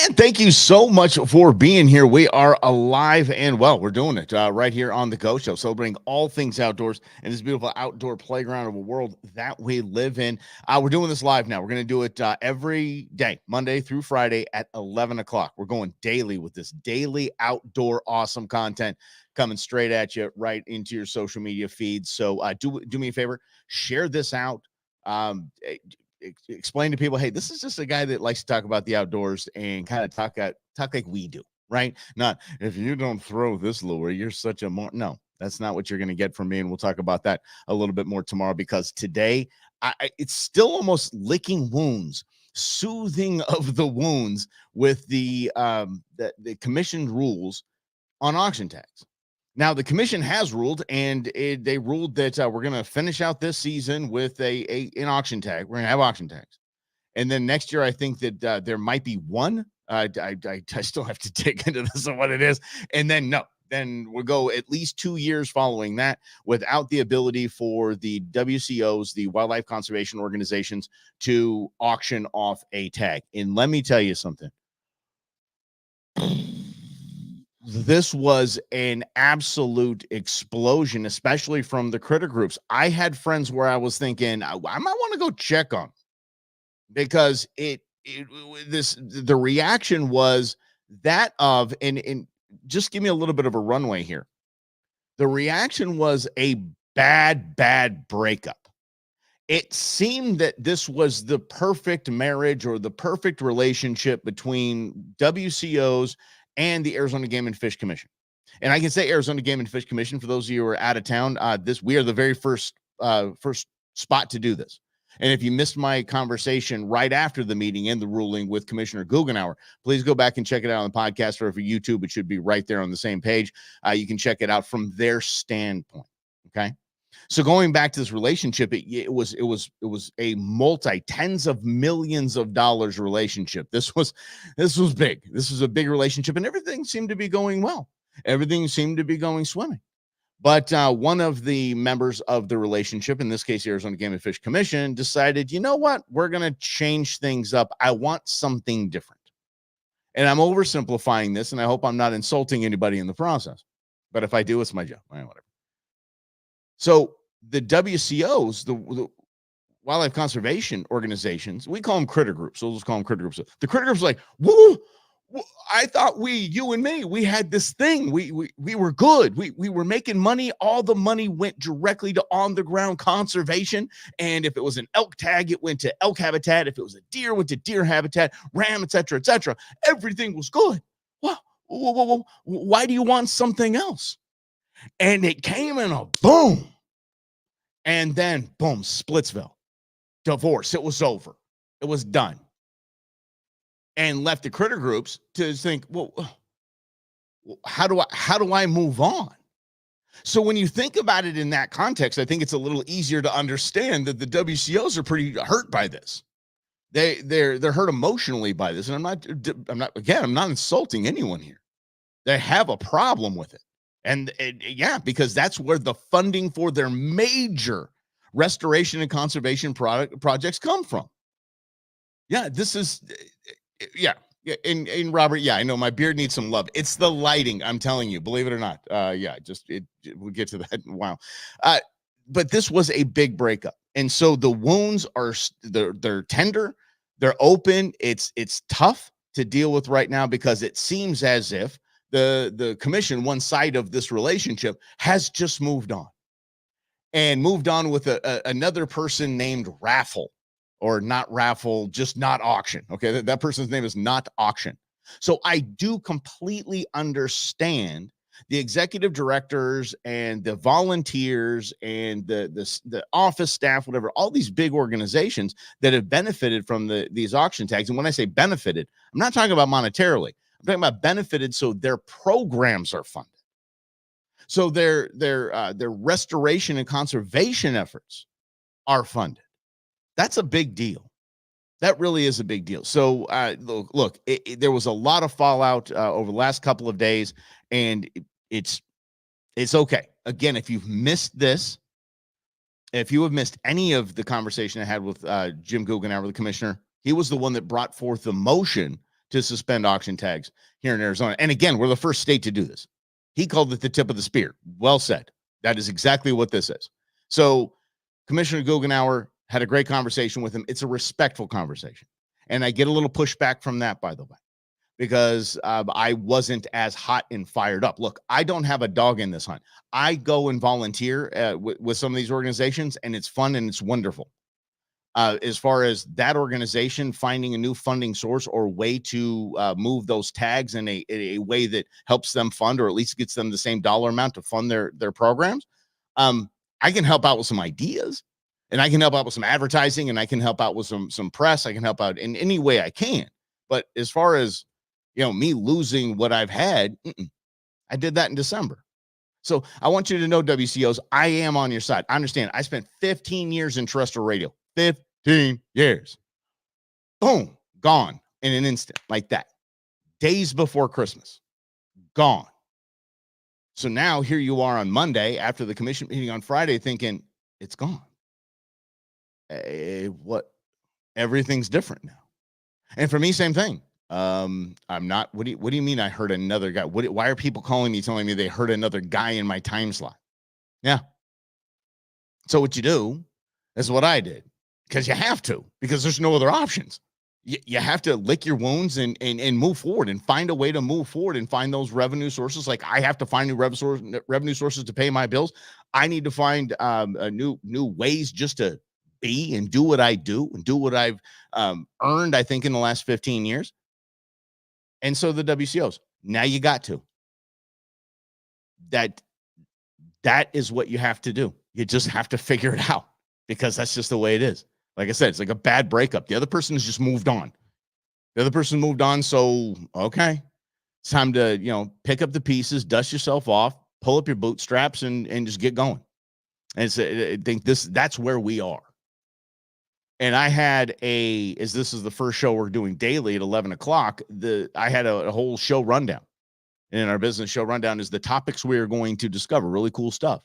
And thank you so much for being here. We are alive and well. We're doing it right here on the Go Show, celebrating all things outdoors and this beautiful outdoor playground of a world that we live in. We're doing this live now. We're going to do it every day, Monday through Friday at 11 o'clock. We're going daily with this daily outdoor awesome content coming straight at you right into your social media feeds. So do me a favor, share this out. Explain to people, hey, this is just a guy that likes to talk about the outdoors and kind of talk like we do, right? Not if you don't throw this lure, you're such a no. That's not what you're going to get from me, and we'll talk about that a little bit more tomorrow, because today it's still almost licking wounds, soothing of the wounds with the commission rules on auction tags. Now, the commission has ruled, and they ruled that we're going to finish out this season with an auction tag. We're going to have auction tags. And then next year, I think that there might be one. I still have to dig into this and what it is. And then, then we'll go at least 2 years following that without the ability for the WCOs, the wildlife conservation organizations, to auction off a tag. And let me tell you something. This was an absolute explosion, especially from the critter groups. I had friends where I was thinking I might want to go check on, because the reaction was that of, and just give me a little bit of a runway here. The reaction was a bad breakup. It seemed that this was the perfect marriage or the perfect relationship between WCOs and the Arizona Game and Fish Commission. And I can say Arizona Game and Fish Commission, for those of you who are out of town, we are the very first spot to do this. And if you missed my conversation right after the meeting and the ruling with Commissioner Guggenauer, please go back and check it out on the podcast, or for YouTube, it should be right there on the same page. You can check it out from their standpoint. Okay. So going back to this relationship, it was a tens of millions of dollars relationship. This was big. This was a big relationship, and everything seemed to be going well. Everything seemed to be going swimming. But one of the members of the relationship, in this case, Arizona Game and Fish Commission, decided, you know what? We're going to change things up. I want something different. And I'm oversimplifying this, and I hope I'm not insulting anybody in the process. But if I do, it's my job. Whatever. So the WCOs, the wildlife conservation organizations, we call them critter groups. So we'll just call them critter groups. The critter groups are like, whoa, I thought you and me, we had this thing. We were good. We were making money. All the money went directly to on the ground conservation. And if it was an elk tag, it went to elk habitat. If it was a deer, it went to deer habitat, ram, et cetera, et cetera. Everything was good. Well, why do you want something else? And it came in a boom. And then, boom, Splitsville. Divorce. It was over. It was done. And left the critter groups to think, well, how do I move on? So when you think about it in that context, I think it's a little easier to understand that the WCOs are pretty hurt by this. They're hurt emotionally by this. And I'm not insulting anyone here. They have a problem with it. And because that's where the funding for their major restoration and conservation projects come from. This is, and Robert, I know my beard needs some love. It's the lighting, I'm telling you, believe it or not. We'll get to that in a while. But this was a big breakup. And so the wounds they're tender, they're open. It's tough to deal with right now, because it seems as if the commission, one side of this relationship, has just moved on with another person named Raffle, or not Raffle, just not auction. Okay. That person's name is not auction. So I do completely understand the executive directors and the volunteers and the office staff, whatever, all these big organizations that have benefited from these auction tags. And when I say benefited, I'm not talking about monetarily. I'm talking about benefited so their programs are funded. So their restoration and conservation efforts are funded. That's a big deal. That really is a big deal. So look, there was a lot of fallout over the last couple of days, and it's okay. Again, if you've missed this, if you have missed any of the conversation I had with Jim Guggenauer, the commissioner, he was the one that brought forth the motion to suspend auction tags here in Arizona. And again, we're the first state to do this. He called it the tip of the spear. Well said. That is exactly what this is. So Commissioner Guggenauer had a great conversation with him. It's a respectful conversation. And I get a little pushback from that, by the way, because I wasn't as hot and fired up. Look, I don't have a dog in this hunt. I go and volunteer with some of these organizations, and it's fun and it's wonderful. As far as that organization finding a new funding source or way to move those tags in a way that helps them fund, or at least gets them the same dollar amount to fund their programs, I can help out with some ideas, and I can help out with some advertising, and I can help out with some press. I can help out in any way I can. But as far as me losing what I've had, I did that in December. So I want you to know, WCOs, I am on your side. I understand. I spent 15 years in terrestrial radio. 15 years. Boom, gone in an instant like that. Days before Christmas, gone. So now here you are on Monday after the commission meeting on Friday thinking it's gone. What? Everything's different now. And for me, same thing. I'm not, what do you mean I heard another guy? Why are people calling me, telling me they heard another guy in my time slot? Yeah. So what you do is what I did. Because you have to, because there's no other options. You have to lick your wounds and move forward and find a way to move forward and find those revenue sources. Like I have to find new revenue sources to pay my bills. I need to find new ways just to be and do what I do and do what I've earned, I think, in the last 15 years. And so the WCOs, now you got to. That is what you have to do. You just have to figure it out, because that's just the way it is. Like I said, it's like a bad breakup. The other person has just moved on. The other person moved on. So, okay, it's time to, pick up the pieces, dust yourself off, pull up your bootstraps and just get going. And I think that's where we are. And I had as this is the first show we're doing daily at 11 o'clock, I had a whole show rundown. And our business show rundown is the topics we are going to discover. Really cool stuff.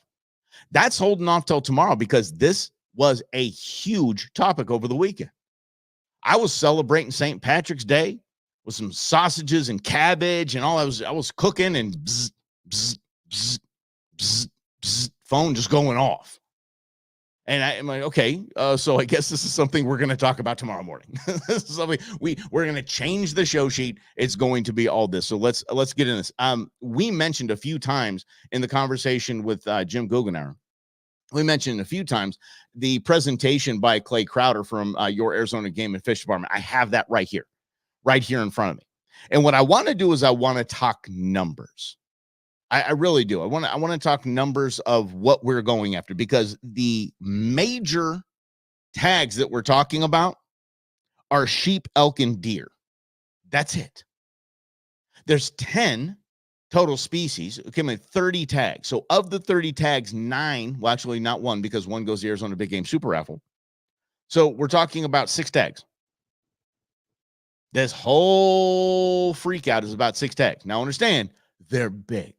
That's holding off till tomorrow, because this was a huge topic over the weekend. I was celebrating St. Patrick's Day with some sausages and cabbage and all. I was cooking, and bzz, bzz, bzz, bzz, bzz, phone just going off. And I'm like, okay, so I guess this is something we're going to talk about tomorrow morning. This is something we're going to change the show sheet. It's going to be all this. So let's get in this. We mentioned a few times in the conversation with Jim Guggenauer. We mentioned a few times the presentation by Clay Crowder from your Arizona Game and Fish Department. I have that right here in front of me. And what I want to do is I want to talk numbers. I really do. I want to talk numbers of what we're going after, because the major tags that we're talking about are sheep, elk, and deer. That's it. There's 10 total species. Okay, 30 tags. So of the 30 tags, 9, well, actually not one, because one goes to the Arizona Big Game Super Raffle. So we're talking about 6 tags. This whole freak out is about 6 tags. Now understand, they're big.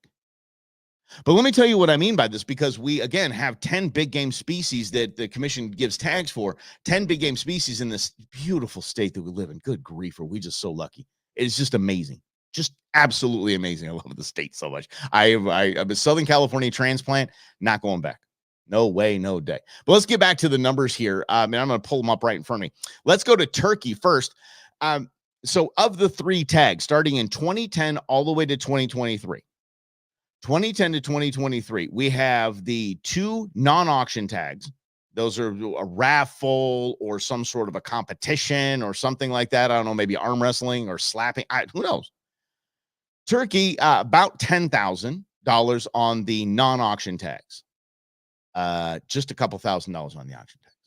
But let me tell you what I mean by this, because we, again, have 10 big game species that the commission gives tags for, 10 big game species in this beautiful state that we live in. Good grief, are we just so lucky. It's just amazing. Just absolutely amazing. I love the state so much. I'm a Southern California transplant, not going back. No way, no day. But let's get back to the numbers here. And I'm going to pull them up right in front of me. Let's go to turkey first. So of the 3 tags, starting in 2010 all the way to 2023, 2010 to 2023, we have the 2 non-auction tags. Those are a raffle or some sort of a competition or something like that. I don't know, maybe arm wrestling or slapping. Who knows? Turkey, about $10,000 on the non-auction tags. Just a couple $1,000s on the auction tags.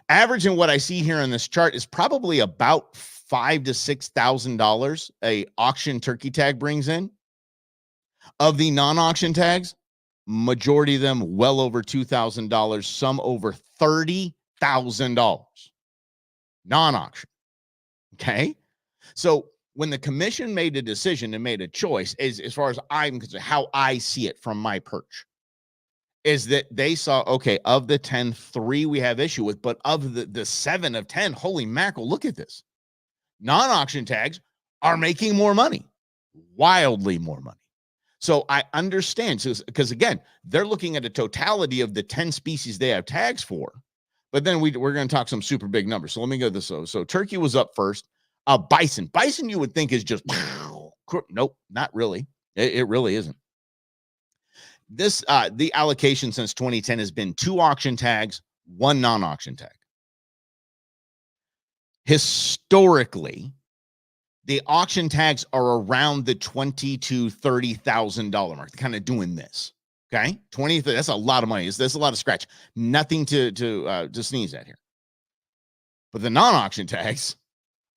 Average in what I see here on this chart is probably about $5,000 to $6,000 a auction turkey tag brings in. Of the non-auction tags, majority of them well over $2,000, some over $30,000. Non-auction. Okay? So when the commission made a decision and made a choice, as far as I'm concerned, how I see it from my perch, is that they saw, okay, of the 10, 3 we have issue with, but of the 7 of 10, holy mackerel, look at this. Non-auction tags, are making more money, wildly more money. So I understand, because again, they're looking at a totality of the 10 species they have tags for. But then we're going to talk some super big numbers. So let me go this. So turkey was up first. Bison. Bison you would think is just, nope, not really. It really isn't. This the allocation since 2010 has been 2 auction tags, 1 non-auction tag. Historically, the auction tags are around the $20,000 to $30,000 mark, kind of doing this. Okay, 20. That's a lot of money. That's a lot of scratch. Nothing to sneeze at here. But the non-auction tags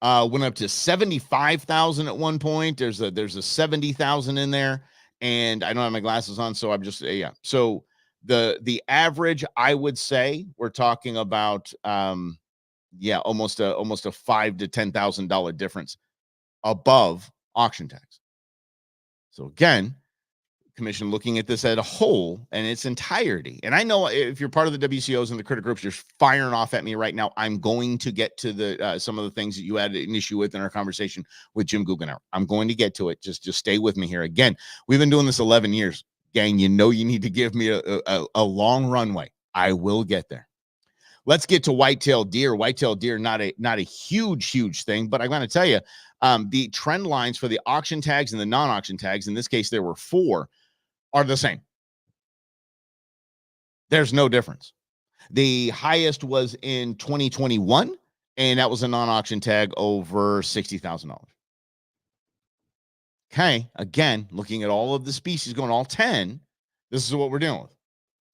went up to 75,000 at one point. There's a 70,000 in there, and I don't have my glasses on, so I'm just yeah. So the average, I would say, we're talking about almost a $5,000 to $10,000 difference above auction tags. So again, commission looking at this as a whole and its entirety. And I know if you're part of the WCOs and the critic groups, you're firing off at me right now. I'm going to get to the some of the things that you had an issue with in our conversation with Jim Guggenauer. I'm going to get to it. Just stay with me here. Again, we've been doing this 11 years. Gang, you know you need to give me a long runway. I will get there. Let's get to white-tailed deer. White-tailed deer, not a huge thing, but I'm going to tell you, the trend lines for the auction tags and the non-auction tags, in this case there were 4, are the same. There's no difference. The highest was in 2021, and that was a non-auction tag over $60,000. Okay, again, looking at all of the species going all 10, this is what we're dealing with.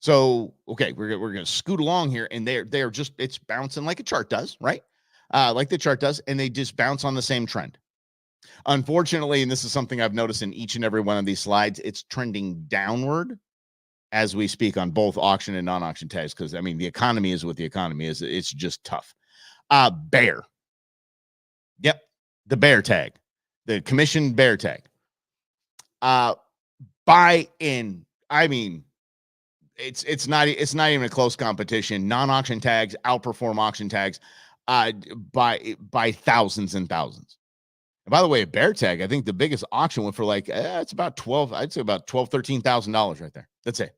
So, okay, we're going to scoot along here, and they're just, it's bouncing like a chart does, right? Like the chart does, and they just bounce on the same trend. Unfortunately, and this is something I've noticed in each and every one of these slides, it's trending downward as we speak on both auction and non-auction tags, because, I mean, the economy is what the economy is. It's just tough. Bear. Yep, the bear tag, the commission bear tag. Buy in, I mean, it's not even a close competition. Non-auction tags outperform auction tags by thousands and thousands. And by the way, a bear tag, I think the biggest auction went for like it's about $13,000 right there. That's it.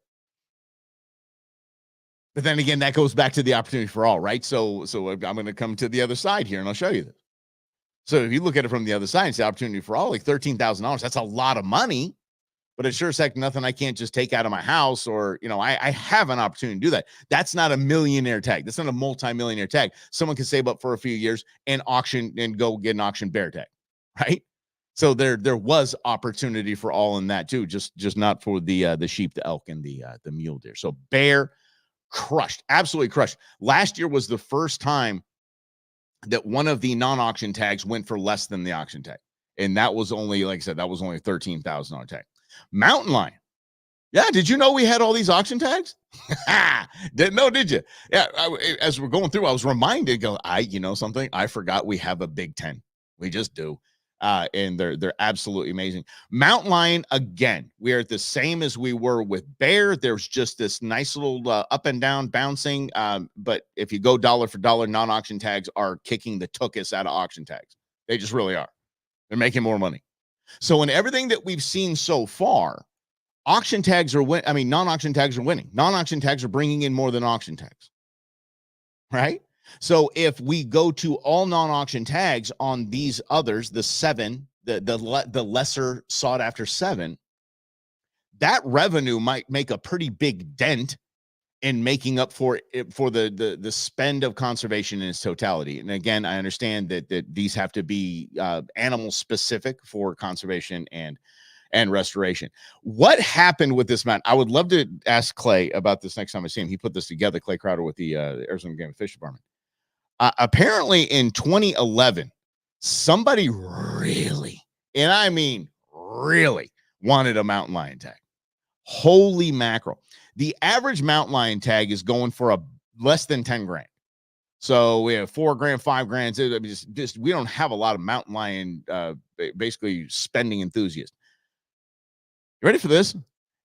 But then again, that goes back to the opportunity for all, right? So I'm going to come to the other side here, and I'll show you this. So if you look at it from the other side, it's the opportunity for all, like $13,000. That's a lot of money. But it's sure as heck nothing I can't just take out of my house, or, I have an opportunity to do that. That's not a millionaire tag. That's not a multi-millionaire tag. Someone can save up for a few years and auction and go get an auction bear tag, right? So there was opportunity for all in that too, just not for the sheep, the elk, and the mule deer. So bear crushed, absolutely crushed. Last year was the first time that one of the non-auction tags went for less than the auction tag, and that was only, like I said, that was only a $13,000 tag. Mountain lion. Yeah, did you know we had all these auction tags? Didn't know, did you? Yeah, as we're going through, I was reminded, something? I forgot we have a Big Ten. We just do. And they're absolutely amazing. Mountain lion, again, we are at the same as we were with bear. There's just this nice little up and down bouncing. But if you go dollar for dollar, non-auction tags are kicking the tuchus out of auction tags. They just really are. They're making more money. So in everything that we've seen so far, auction tags are non-auction tags are winning. Non-auction tags are bringing in more than auction tags, right? So if we go to all non-auction tags on these others, the 7, the lesser sought after 7, that revenue might make a pretty big dent in making up for the spend of conservation in its totality. And again, I understand that these have to be animal specific for conservation and restoration. What happened with this mountain? I would love to ask Clay about this next time I see him. He put this together, Clay Crowder with the Arizona Game and Fish Department. Apparently in 2011, somebody really, and I mean really, wanted a mountain lion tag. Holy mackerel. The average mountain lion tag is going for less than 10 grand. So we have 4 grand, 5 grand. Just we don't have a lot of mountain lion, basically spending enthusiasts. You ready for this?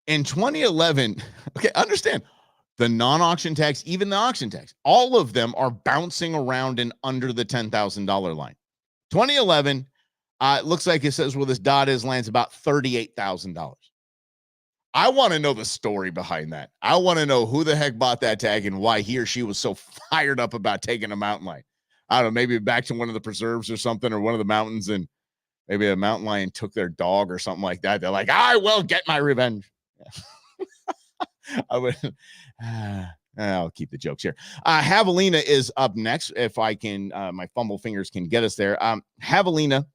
In 2011, okay, understand the non-auction tags, even the auction tags, all of them are bouncing around and under the $10,000 line. 2011, It looks like it says where this dot is lands about $38,000. I want to know the story behind that. I want to know who the heck bought that tag and why he or she was so fired up about taking a mountain lion. I don't know, maybe back to one of the preserves or something, or one of the mountains, and maybe a mountain lion took their dog or something like that. They're like, I will get my revenge. I would. I'll keep the jokes here. Javelina is up next. If I can, my fumble fingers can get us there. Javelina,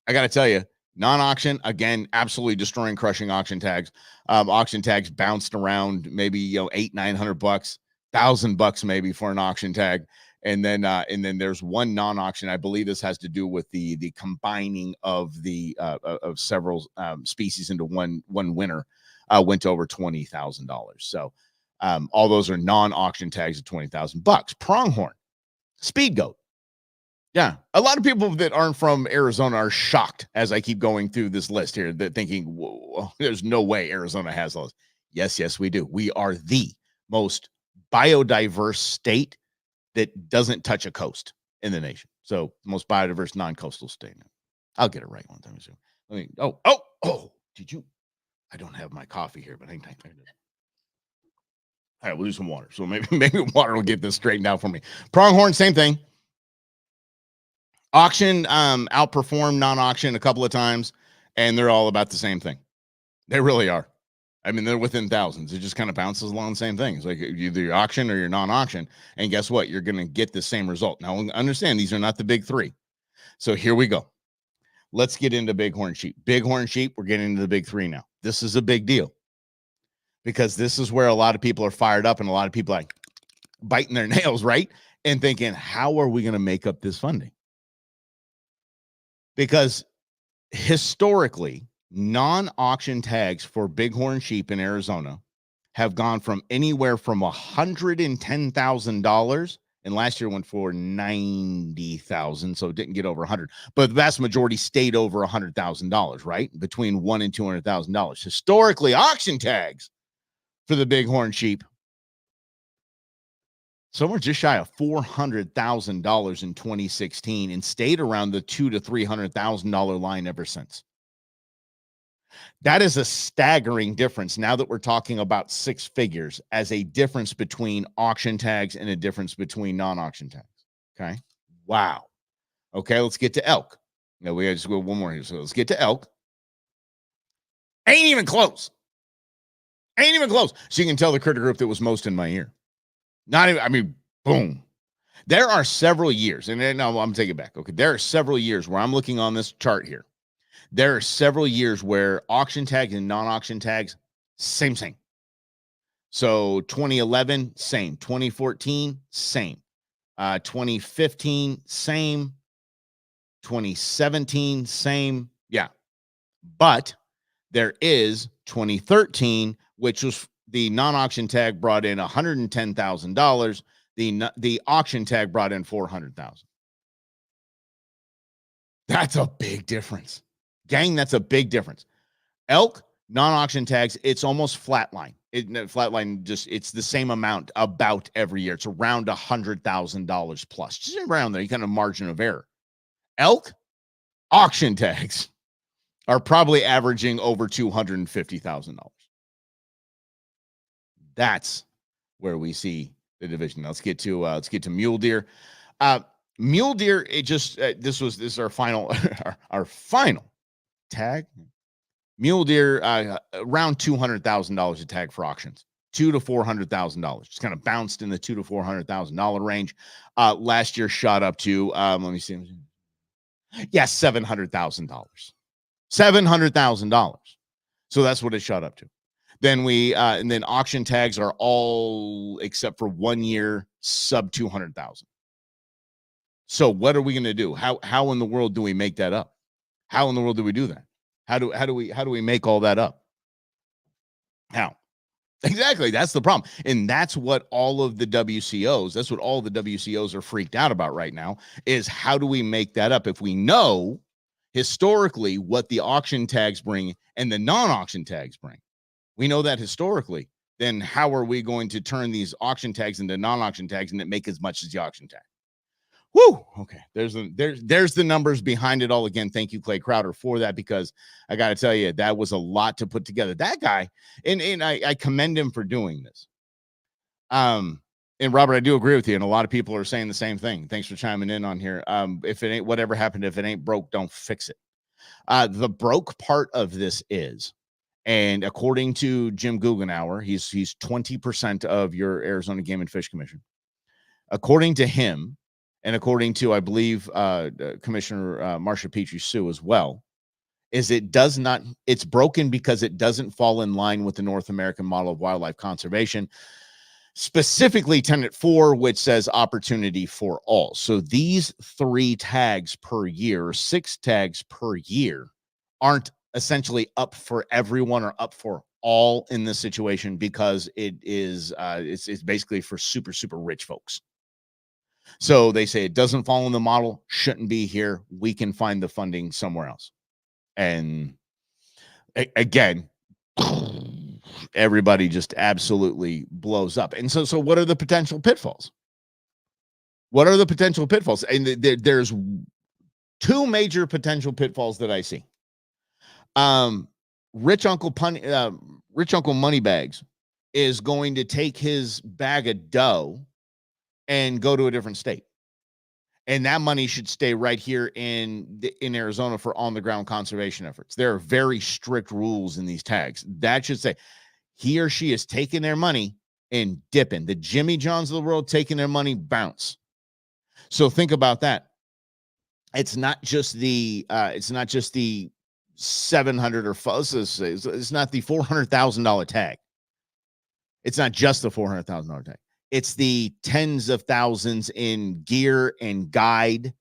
I got to tell you, non-auction, again, absolutely destroying, crushing auction tags. Auction tags bounced around maybe $800-900, $1,000 maybe for an auction tag. And then there's one non-auction. I believe this has to do with the combining of the of several species into one winner. Went to over $20,000. So all those are non-auction tags at $20,000. Pronghorn, speed goat. Yeah, a lot of people that aren't from Arizona are shocked as I keep going through this list here, that thinking, whoa, there's no way Arizona has those. Yes, we do. We are the most biodiverse state that doesn't touch a coast in the nation. So most biodiverse non-coastal state. I'll get it right one time soon. I mean, did you? I don't have my coffee here, but I think I did. All right, we'll do some water. So maybe water will get this straightened out for me. Pronghorn, same thing. Auction outperformed non-auction a couple of times, and they're all about the same thing. They really are. I mean, they're within thousands. It just kind of bounces along the same thing. It's like either your auction or your non-auction, and guess what? You're going to get the same result. Now, understand, these are not the big three. So here we go. Let's get into bighorn sheep. Bighorn sheep, we're getting into the big three now. This is a big deal because this is where a lot of people are fired up and a lot of people are like biting their nails, right? And thinking, how are we going to make up this funding? Because historically, non-auction tags for bighorn sheep in Arizona have gone from anywhere from $110,000, and last year went for $90,000, so it didn't get over 100. But the vast majority stayed over $100,000, right? Between $100,000 and $200,000. Historically, auction tags for the bighorn sheep, somewhere just shy of $400,000 in 2016, and stayed around the $200,000 to $300,000 line ever since. That is a staggering difference now that we're talking about six figures as a difference between auction tags and a difference between non-auction tags. Okay. Wow. Okay. Let's get to elk. No, we just go one more here. So let's get to elk. Ain't even close. Ain't even close. So you can tell the critter group that was most in my ear. Not even, I mean, boom. There are several years, and then no, I'm taking it back. Okay. There are several years where I'm looking on this chart here. There are several years where auction tags and non-auction tags, same. So 2011, same. 2014, same. 2015, same. 2017, same. Yeah. But there is 2013, which was the non-auction tag brought in $110,000. The auction tag brought in $400,000. That's a big difference. Gang, that's a big difference. Elk, non-auction tags, it's almost flatline. Flatline, just it's the same amount about every year. It's around $100,000 plus, just around there. You kind of margin of error. Elk, auction tags are probably averaging over $250,000. That's where we see the division. Now let's get to mule deer. Mule deer, it just this is our final our final tag. Mule deer, around $200,000 a tag for auctions. $200,000 to $400,000. Just kind of bounced in the $200,000 to $400,000 range. Last year shot up to let me see. Yeah, $700,000. $700,000. So that's what it shot up to. Then and then auction tags are all except for 1 year sub 200,000. So what are we going to do? How in the world do we make that up? How in the world do we do that? How do we make all that up? How? Exactly. That's the problem. And that's what all of the WCOs are freaked out about right now, is how do we make that up? If we know historically what the auction tags bring and the non-auction tags bring, we know that historically, then how are we going to turn these auction tags into non-auction tags and make as much as the auction tag? Whoo. Okay. There's the numbers behind it all. Again, thank you, Clay Crowder, for that, because I got to tell you, that was a lot to put together. That guy, and I commend him for doing this. And Robert, I do agree with you, and a lot of people are saying the same thing. Thanks for chiming in on here. If it ain't whatever happened, if it ain't broke, don't fix it. The broke part of this is, and according to Jim Guggenauer, he's 20% of your Arizona Game and Fish Commission. According to him, and according to, I believe, Commissioner Marsha Petrie Sue as well, is it's broken because it doesn't fall in line with the North American model of wildlife conservation, specifically Tenet 4, which says opportunity for all. So these 3 tags per year, 6 tags per year, aren't essentially up for everyone or up for all in this situation, because it is it's basically for super, super rich folks. So they say it doesn't fall in the model, shouldn't be here. We can find the funding somewhere else. And again, everybody just absolutely blows up. And so what are the potential pitfalls? What are the potential pitfalls? And there's 2 major potential pitfalls that I see. Rich Uncle Moneybags is going to take his bag of dough and go to a different state. And that money should stay right here in Arizona for on-the-ground conservation efforts. There are very strict rules in these tags. That should say he or she is taking their money and dipping. The Jimmy Johns of the world taking their money, bounce. So think about that. It's not just the 700 or it's not the $400,000 tag. It's not just the $400,000 tag. It's the tens of thousands in gear and guide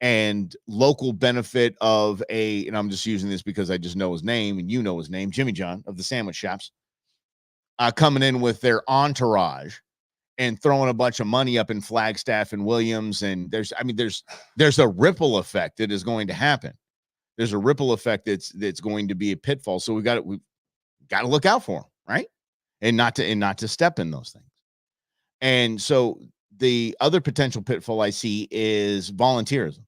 and local benefit of and I'm just using this because I just know his name, and you know his name, Jimmy John of the sandwich shops, coming in with their entourage and throwing a bunch of money up in Flagstaff and Williams. And there's a ripple effect that is going to happen. There's a ripple effect that's going to be a pitfall. So we've got to look out for them, right? And not to step in those things. And so the other potential pitfall I see is volunteerism.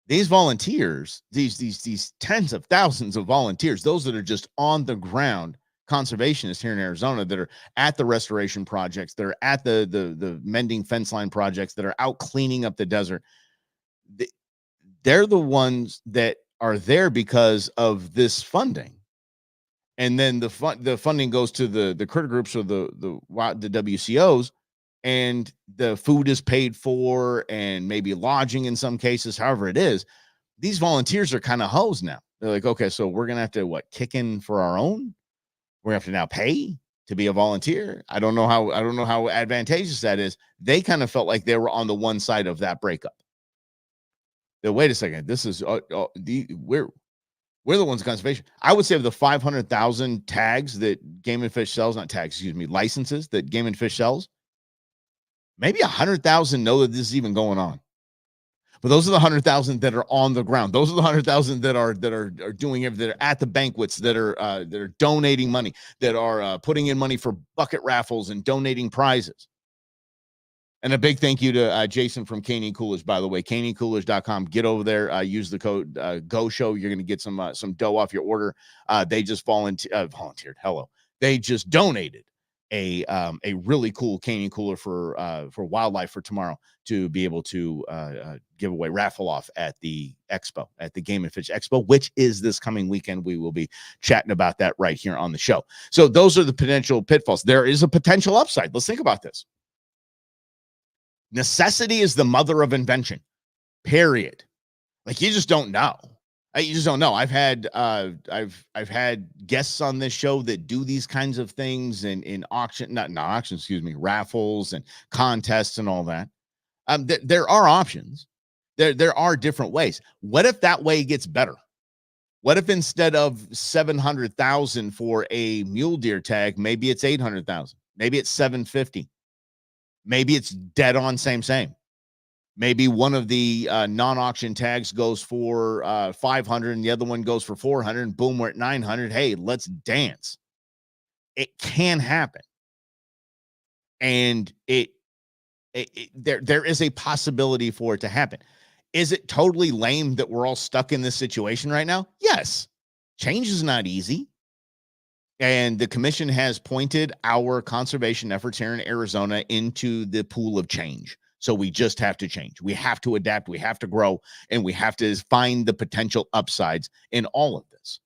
These volunteers, these tens of thousands of volunteers, those that are just on the ground conservationists here in Arizona, that are at the restoration projects, that are at the mending fence line projects, that are out cleaning up the desert, they're the ones that are there because of this funding. And then the funding goes to the critter groups or the WCOs, and the food is paid for, and maybe lodging in some cases, however it is. These volunteers are kind of hosed now. They're like, okay, so we're gonna have to kick in for our own. We're gonna have to now pay to be a volunteer. I don't know how advantageous that is. They kind of felt like they were on the one side of that breakup. Wait a second, this is we're the ones in conservation. I would say of the 500,000 tags that Game and Fish sells, not tags, excuse me, licenses that Game and Fish sells, maybe 100,000 know that this is even going on. But those are the 100,000 that are on the ground. Those are the 100,000 that are doing everything, that are at the banquets, that are donating money, that are putting in money for bucket raffles and donating prizes. And a big thank you to Jason from Caney Coolidge, by the way, caneycoolidge.com. Get over there, use the code GOSHOW. You're going to get some dough off your order. They just volunteered. Hello. They just donated a really cool Caney cooler for wildlife for tomorrow to be able to give away, raffle off at the expo, at the Game and Fish Expo, which is this coming weekend. We will be chatting about that right here on the show. So those are the potential pitfalls. There is a potential upside. Let's think about this. Necessity is the mother of invention, period. Like, you just don't know. You just don't know. I've had guests on this show that do these kinds of things in raffles and contests and all that. There are options. There are different ways. What if that way gets better? What if instead of 700,000 for a mule deer tag, maybe it's 800,000, maybe it's 750. Maybe it's dead on same. Maybe one of the non-auction tags goes for 500 and the other one goes for 400, and boom, we're at 900. Hey, let's dance. It can happen. And There is a possibility for it to happen. Is it totally lame that we're all stuck in this situation right now? Yes. Change is not easy. And the commission has pointed our conservation efforts here in Arizona into the pool of change. So we just have to change. We have to adapt. We have to grow, and we have to find the potential upsides in all of this,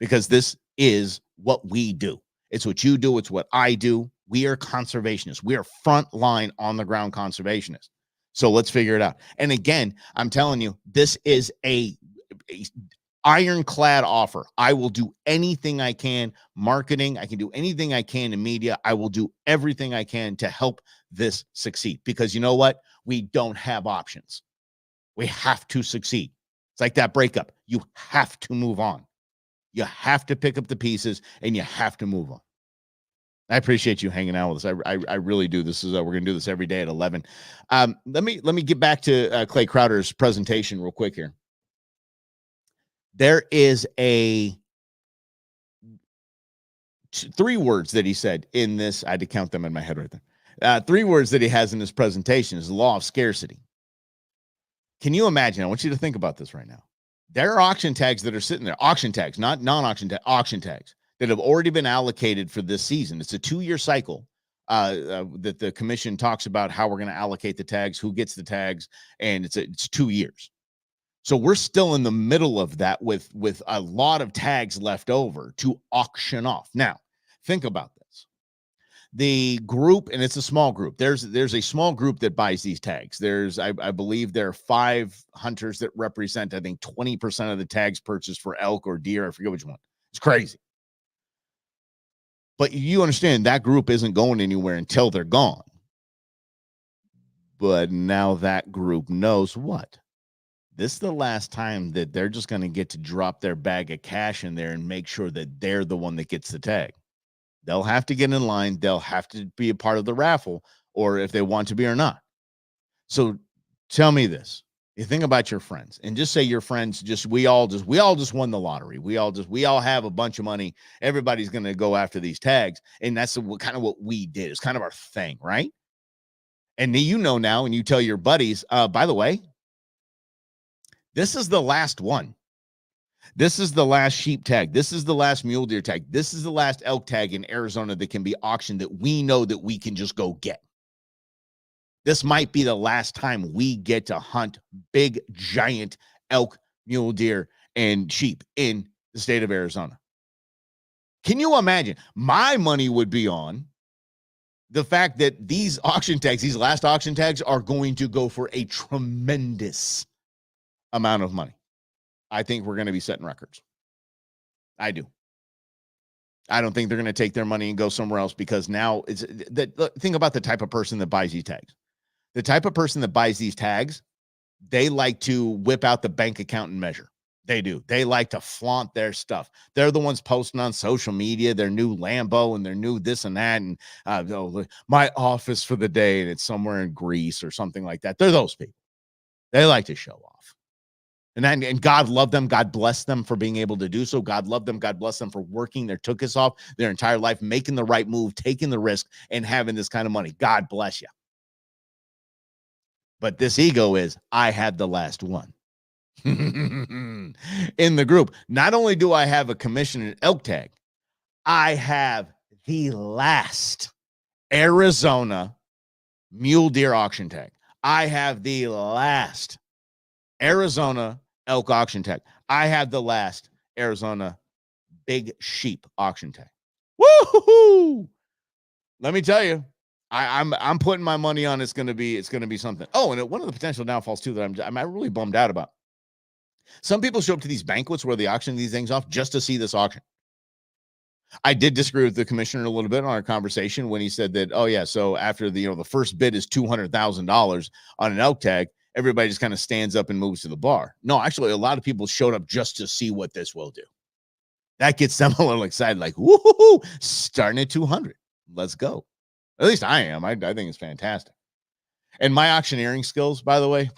because this is what we do. It's what you do. It's what I do. We are conservationists. We are frontline on the ground conservationists. So let's figure it out. And again, I'm telling you, this is a ironclad offer. I will do anything I can, marketing. I can do anything I can in media. I will do everything I can to help this succeed, because you know what? We don't have options. We have to succeed. It's like that breakup. You have to move on. You have to pick up the pieces and you have to move on. I appreciate you hanging out with us. I really do. This is we're going to do this every day at 11. Let me get back to Clay Crowder's presentation real quick here. There is three words that he said in this. I had to count them in my head right there. Three words that he has in his presentation is the law of scarcity. Can you imagine? I want you to think about this right now. There are auction tags that are sitting there, auction tags, not non-auction tags, auction tags that have already been allocated for this season. It's a 2-year cycle that the commission talks about how we're going to allocate the tags, who gets the tags, and it's 2 years. So we're still in the middle of that with a lot of tags left over to auction off. Now, think about this. The group, and it's a small group. There's a small group that buys these tags. I believe there are 5 hunters that represent, I think, 20% of the tags purchased for elk or deer. I forget which one. It's crazy. But you understand that group isn't going anywhere until they're gone. But now that group knows what? This is the last time that they're just going to get to drop their bag of cash in there and make sure that they're the one that gets the tag. They'll have to get in line. They'll have to be a part of the raffle, or if they want to be or not. So tell me this. You think about your friends, and just say your friends, we all just won the lottery. We all have a bunch of money. Everybody's going to go after these tags. And that's kind of what we did. It's kind of our thing, right? And you know now, and you tell your buddies, by the way, this is the last one. This is the last sheep tag. This is the last mule deer tag. This is the last elk tag in Arizona that can be auctioned that we know that we can just go get. This might be the last time we get to hunt big, giant elk, mule deer, and sheep in the state of Arizona. Can you imagine? My money would be on the fact that these auction tags, these last auction tags, are going to go for a tremendous amount of money. I think we're going to be setting records. I do. I don't think they're going to take their money and go somewhere else, because now it's that. Think about the type of person that buys these tags. The type of person that buys these tags, they like to whip out the bank account and measure. They do. They like to flaunt their stuff. They're the ones posting on social media their new Lambo and their new this and that, and my office for the day, and it's somewhere in Greece or something like that. They're those people. They like to show off. And God love them. God bless them for being able to do so. God love them. God bless them for working their tuchus off their entire life, making the right move, taking the risk, and having this kind of money. God bless you. But this ego is, I had the last one. In the group, not only do I have a commission and elk tag, I have the last Arizona mule deer auction tag. I have the last Arizona elk auction tag. I have the last Arizona big sheep auction tag. Woo-hoo-hoo! Let me tell you, I'm putting my money on it's going to be something. Oh, and one of the potential downfalls too that I'm really bummed out about. Some people show up to these banquets where they auction these things off just to see this auction. I did disagree with the commissioner a little bit on our conversation when he said that, oh yeah, so after the first bid is $200,000 on an elk tag, everybody just kind of stands up and moves to the bar. No, actually, a lot of people showed up just to see what this will do. That gets them a little excited, like, woohoo, starting at 200. Let's go. At least I am. I think it's fantastic. And my auctioneering skills, by the way,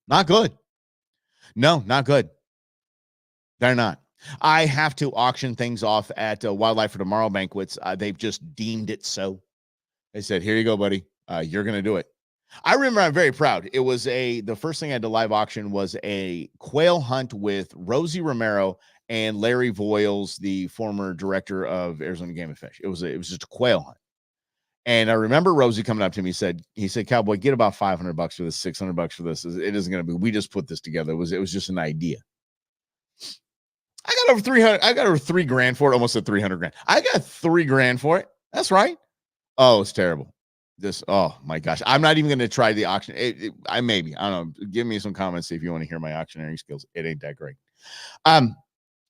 not good. No, not good. They're not. I have to auction things off at Wildlife for Tomorrow banquets. They've just deemed it so. They said, here you go, buddy. You're going to do it. I remember I'm very proud. It was the first thing I had to live auction was a quail hunt with Rosie Romero and Larry Voiles, the former director of Arizona Game and Fish. It was just a quail hunt. And I remember Rosie coming up to me, he said, Cowboy, get about $500 for this, $600 for this. It isn't going to be, we just put this together. It was just an idea. I got over 300. I got over $3,000 for it. Almost at 300 grand. I got $3,000 for it. That's right. Oh, it's terrible. Oh my gosh. I'm not even going to try the auction. I don't know. Give me some comments if you want to hear my auctioneering skills. It ain't that great.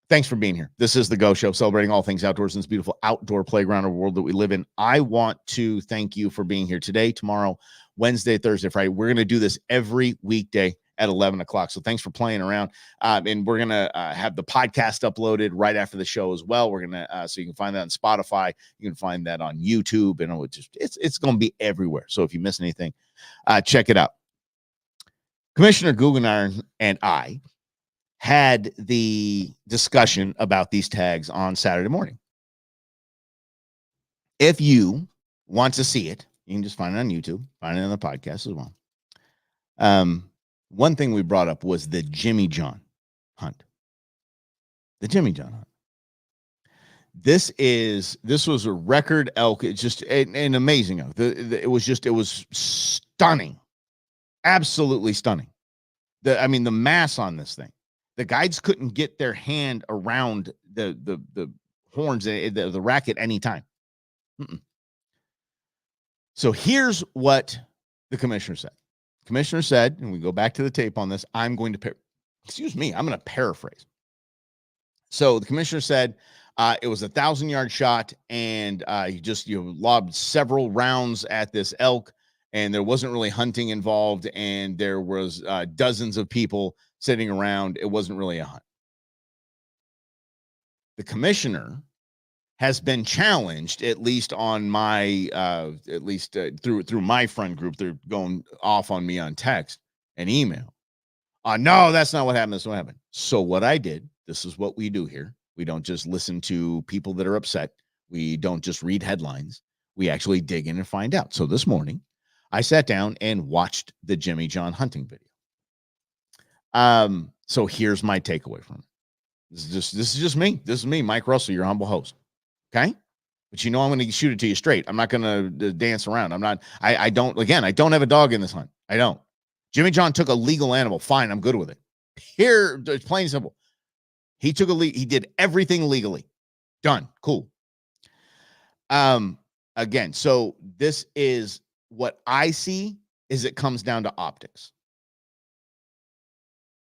Thanks for being here. This is the Go Show, celebrating all things outdoors in this beautiful outdoor playground of the world that we live in. I want to thank you for being here today, tomorrow, Wednesday, Thursday, Friday. We're going to do this every weekday at 11 o'clock. So thanks for playing around. And we're going to have the podcast uploaded right after the show as well. We're going to, so you can find that on Spotify. You can find that on YouTube, and it's going to be everywhere. So if you miss anything, check it out. Commissioner Guggenheim and I had the discussion about these tags on Saturday morning. If you want to see it, you can just find it on YouTube, find it on the podcast as well. One thing we brought up was the Jimmy John hunt. The Jimmy John hunt. This was a record elk. It's just an amazing elk. It was stunning. Absolutely stunning. The mass on this thing. The guides couldn't get their hand around the horns, the rack at any time. So here's what the commissioner said. Commissioner said, and we go back to the tape on this, I'm going to paraphrase. So the commissioner said it was a 1,000-yard shot, and he lobbed several rounds at this elk, and there wasn't really hunting involved, and there was dozens of people sitting around. It wasn't really a hunt. The commissioner has been challenged, at least on my, through my friend group. They're going off on me on text and email. No, that's not what happened. That's what happened. So what I did, this is what we do here. We don't just listen to people that are upset. We don't just read headlines. We actually dig in and find out. So this morning, I sat down and watched the Jimmy John hunting video. So here's my takeaway from it. This is just me. This is me, Mike Russell, your humble host. Okay. But I'm going to shoot it to you straight. I'm not going to dance around. I don't have a dog in this hunt. I don't. Jimmy John took a legal animal. Fine. I'm good with it. Here, it's plain and simple. He did everything legally. Done. Cool. Again, so this is what I see is it comes down to optics.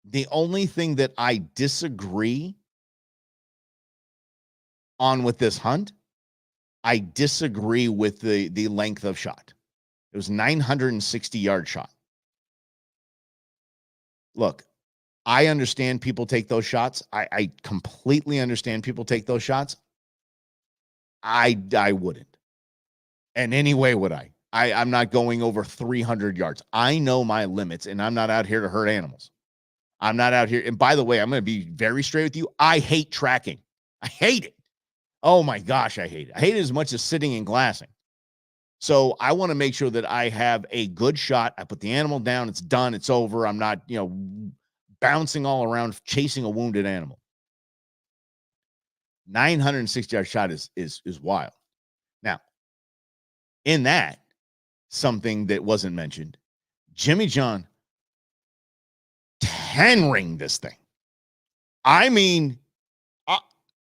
The only thing that I disagree on with this hunt, I disagree with the length of shot. It was 960-yard shot. Look, I understand people take those shots. I completely understand people take those shots. I wouldn't. And any way would I. I'm not going over 300 yards. I know my limits, and I'm not out here to hurt animals. I'm not out here. And by the way, I'm going to be very straight with you. I hate tracking. I hate it. Oh my gosh, I hate it. I hate it as much as sitting and glassing. So I want to make sure that I have a good shot. I put the animal down. It's done. It's over. I'm not, bouncing all around, chasing a wounded animal. 960-yard shot is wild. Now, in that, something that wasn't mentioned, Jimmy John 10-ring this thing. I mean,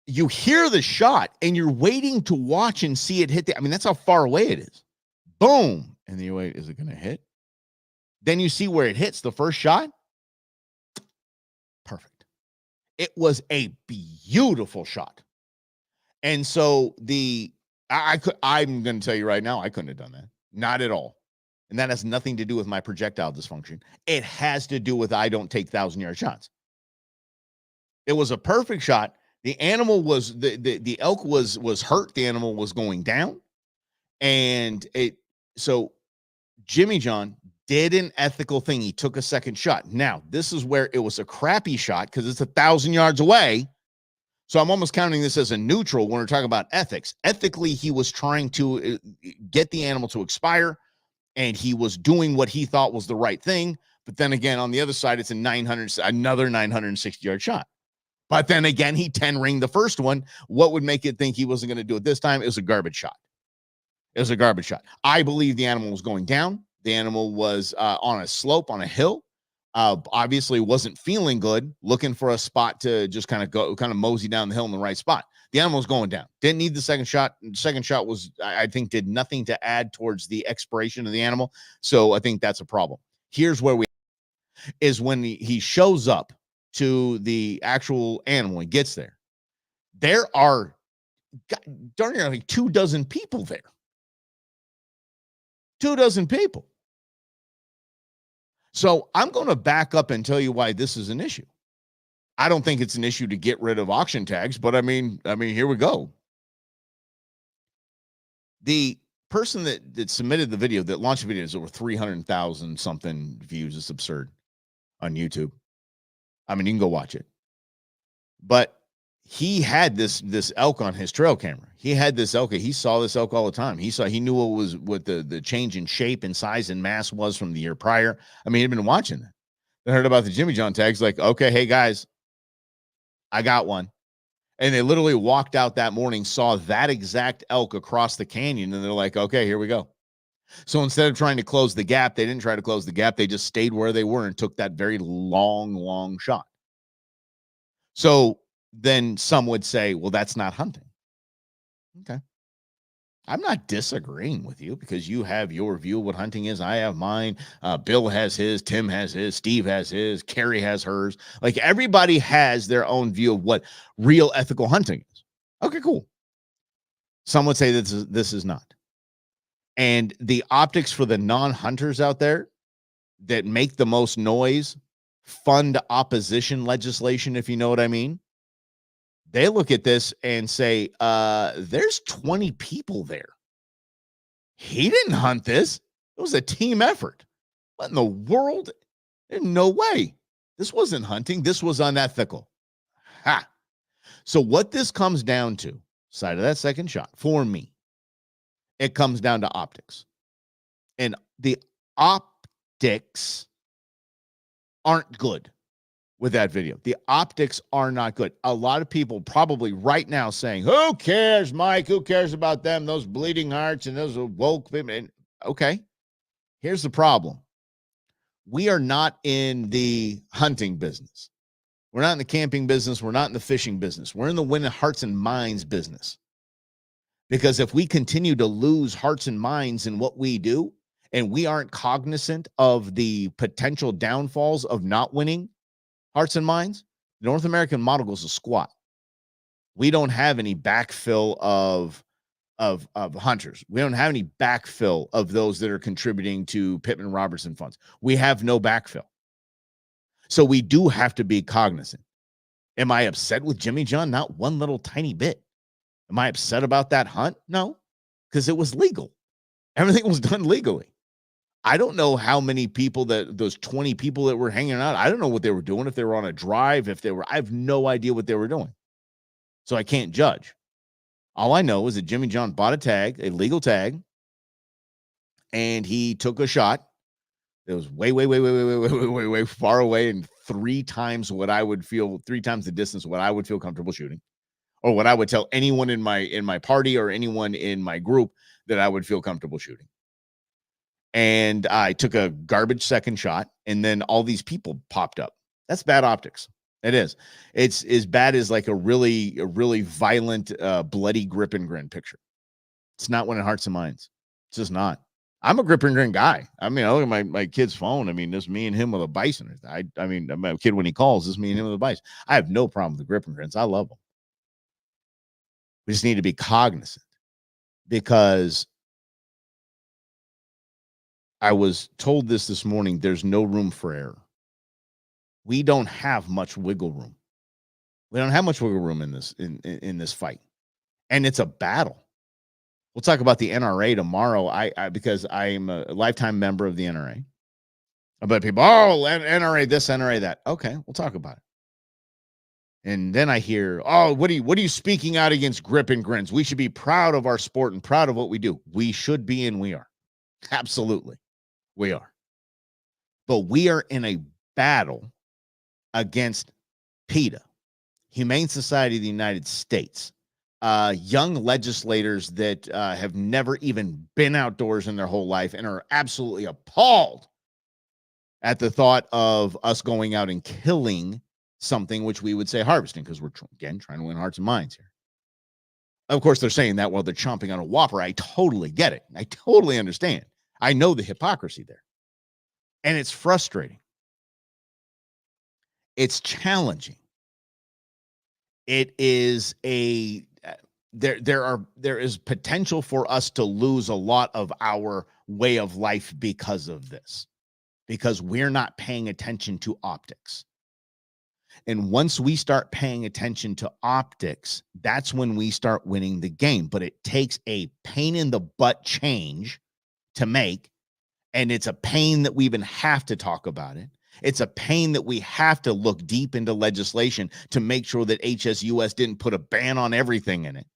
you hear the shot and you're waiting to watch and see it hit. That's how far away it is. Boom. And then you wait, is it going to hit? Then you see where it hits the first shot. Perfect. It was a beautiful shot. And so I'm going to tell you right now, I couldn't have done that. Not at all. And that has nothing to do with my projectile dysfunction. It has to do with I don't take 1,000-yard shots. It was a perfect shot. The animal was the elk was hurt. The animal was going down, and so Jimmy John did an ethical thing. He took a second shot. Now this is where it was a crappy shot because it's 1,000 yards away. So I'm almost counting this as a neutral when we're talking about ethics. Ethically, he was trying to get the animal to expire, and he was doing what he thought was the right thing. But then again, on the other side, it's another 960-yard shot. But then again, he 10-ringed the first one. What would make it think he wasn't going to do it this time? It was a garbage shot. It was a garbage shot. I believe the animal was going down. The animal was on a slope, on a hill. Obviously wasn't feeling good, looking for a spot to just kind of mosey down the hill in the right spot. The animal was going down. Didn't need the second shot. The second shot was, I think, did nothing to add towards the expiration of the animal. So I think that's a problem. Here's where is when he shows up to the actual animal and gets there. There are darn near like 24 people there. 24 people. So I'm going to back up and tell you why this is an issue. I don't think it's an issue to get rid of auction tags, but I mean, here we go. The person that submitted the video, that launched the video, is over 300,000 something views. It's absurd on YouTube. I mean, you can go watch it. But he had this elk on his trail camera. He had this elk. He saw this elk all the time. He knew what the change in shape and size and mass was from the year prior. I mean, he'd been watching that. They heard about the Jimmy John tags, like, okay, hey guys, I got one. And they literally walked out that morning, saw that exact elk across the canyon, and they're like, okay, here we go. So instead of trying to close the gap, they didn't try to close the gap. They just stayed where they were and took that very long shot. So then some would say, well, that's not hunting. Okay. I'm not disagreeing with you because you have your view of what hunting is. I have mine. Bill has his. Tim has his. Steve has his. Carrie has hers. Like, everybody has their own view of what real ethical hunting is. Okay, cool. Some would say this is not. And the optics for the non-hunters out there that make the most noise fund opposition legislation, if you know what I mean. They look at this and say, there's 20 people there. He didn't hunt this. It was a team effort. What in the world? There's no way. This wasn't hunting. This was unethical. Ha. So what this comes down to, side of that second shot, for me, it comes down to optics. And the optics aren't good with that video. The optics are not good. A lot of people probably right now saying, who cares, Mike? Who cares about them? Those bleeding hearts and those woke people. And okay, here's the problem. We are not in the hunting business. We're not in the camping business. We're not in the fishing business. We're in the winning hearts and minds business. Because if we continue to lose hearts and minds in what we do, and we aren't cognizant of the potential downfalls of not winning hearts and minds, the North American model goes to squat. We don't have any backfill of hunters. We don't have any backfill of those that are contributing to Pittman Robertson funds. We have no backfill. So we do have to be cognizant. Am I upset with Jimmy John? Not one little tiny bit. Am I upset about that hunt? No, because it was legal. Everything was done legally. I don't know how many people those 20 people that were hanging out, I don't know what they were doing, if they were on a drive, I have no idea what they were doing. So I can't judge. All I know is that Jimmy John bought a tag, a legal tag, and he took a shot. It was way far away, and 3 times the distance what I would feel comfortable shooting, or what I would tell anyone in my party or anyone in my group that I would feel comfortable shooting. And I took a garbage second shot, and then all these people popped up. That's bad optics. It is. It's as bad as like a really violent, bloody grip and grin picture. It's not winning hearts and minds. It's just not. I'm a grip and grin guy. I mean, I look at my kid's phone. I mean, there's me and him with a bison. I mean, my kid, when he calls, this is me and him with a bison. I have no problem with the grip and grins. I love them. We just need to be cognizant, because I was told this morning, there's no room for error. We don't have much wiggle room. We don't have much wiggle room in this fight. And it's a battle. We'll talk about the NRA tomorrow. Because I am a lifetime member of the NRA. But people, NRA this, NRA that. Okay, we'll talk about it. And then I hear, oh, what are you speaking out against grip and grins? We should be proud of our sport and proud of what we do. We should be, and we are. Absolutely. We are. But we are in a battle against PETA, Humane Society of the United States, young legislators that have never even been outdoors in their whole life and are absolutely appalled at the thought of us going out and killing something which we would say harvesting, because we're, again, trying to win hearts and minds here. Of course, they're saying that while they're chomping on a Whopper. I totally get it. I totally understand. I know the hypocrisy there. And it's frustrating. It's challenging. It is there is potential for us to lose a lot of our way of life because of this, because we're not paying attention to optics. And once we start paying attention to optics, that's when we start winning the game. But it takes a pain in the butt change to make. And it's a pain that we even have to talk about it. It's a pain that we have to look deep into legislation to make sure that HSUS didn't put a ban on everything in it.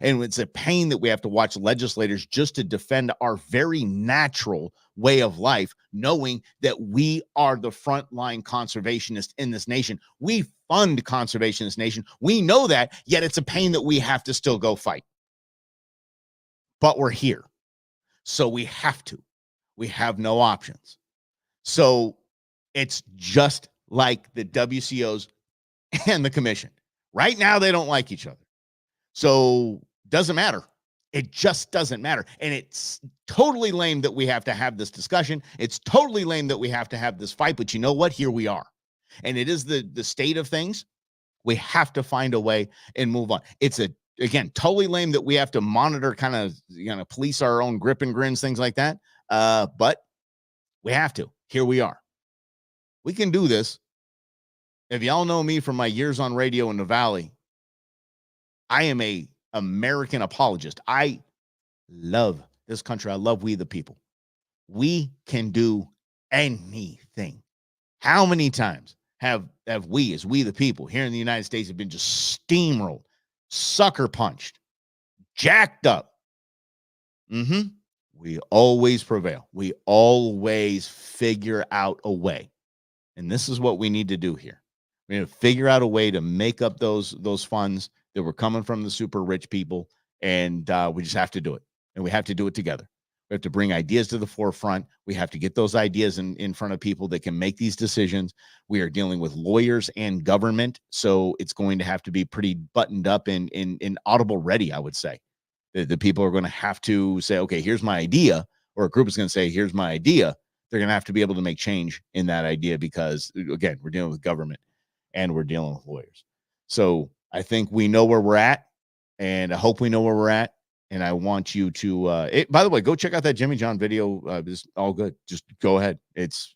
And it's a pain that we have to watch legislators just to defend our very natural way of life, knowing that we are the frontline conservationists in this nation. We fund conservation in this nation. We know that, yet it's a pain that we have to still go fight. But we're here. So we have to. We have no options. So it's just like the WCOs and the commission. Right now, they don't like each other. So doesn't matter. It just doesn't matter. And it's totally lame that we have to have this discussion. It's totally lame that we have to have this fight. But you know what? Here we are. And it is the state of things. We have to find a way and move on. It's again, totally lame that we have to monitor, kind of, police our own grip and grins, things like that. But we have to. Here we are. We can do this. If y'all know me from my years on radio in the Valley, I am a American apologist. I love this country. I love we the people. We can do anything. How many times have we, as we the people here in the United States, have been just steamrolled, sucker punched, jacked up? We always prevail. We always figure out a way. And this is what we need to do here. We need to figure out a way to make up those funds that were coming from the super rich people. And we just have to do it. And we have to do it together. We have to bring ideas to the forefront. We have to get those ideas in front of people that can make these decisions. We are dealing with lawyers and government. So it's going to have to be pretty buttoned up and audible ready, I would say. The people are going to have to say, okay, here's my idea. Or a group is going to say, here's my idea. They're going to have to be able to make change in that idea because, again, we're dealing with government and we're dealing with lawyers. So I think we know where we're at, and I hope we know where we're at. And I want you to, by the way, go check out that Jimmy John video. It's all good. Just go ahead. It's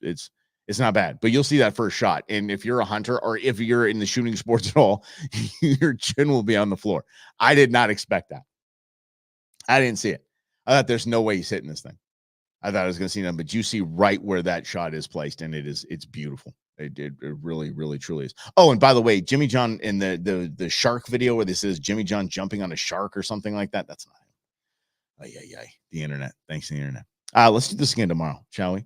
not bad, but you'll see that first shot. And if you're a hunter or if you're in the shooting sports at all, your chin will be on the floor. I did not expect that. I didn't see it. I thought there's no way he's hitting this thing. I thought I was going to see them, but you see right where that shot is placed, and it's beautiful. It really, really, truly is. Oh, and by the way, Jimmy John in the shark video where this is Jimmy John jumping on a shark or something like that, that's not him. The internet. Thanks to the internet. Let's do this again tomorrow, shall we?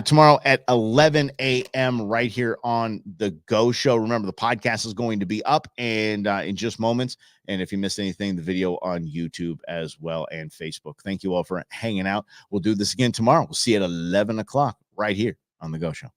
Tomorrow at 11 a.m. right here on The Go Show. Remember, the podcast is going to be up and in just moments. And if you missed anything, the video on YouTube as well and Facebook. Thank you all for hanging out. We'll do this again tomorrow. We'll see you at 11 o'clock right here on The Go Show.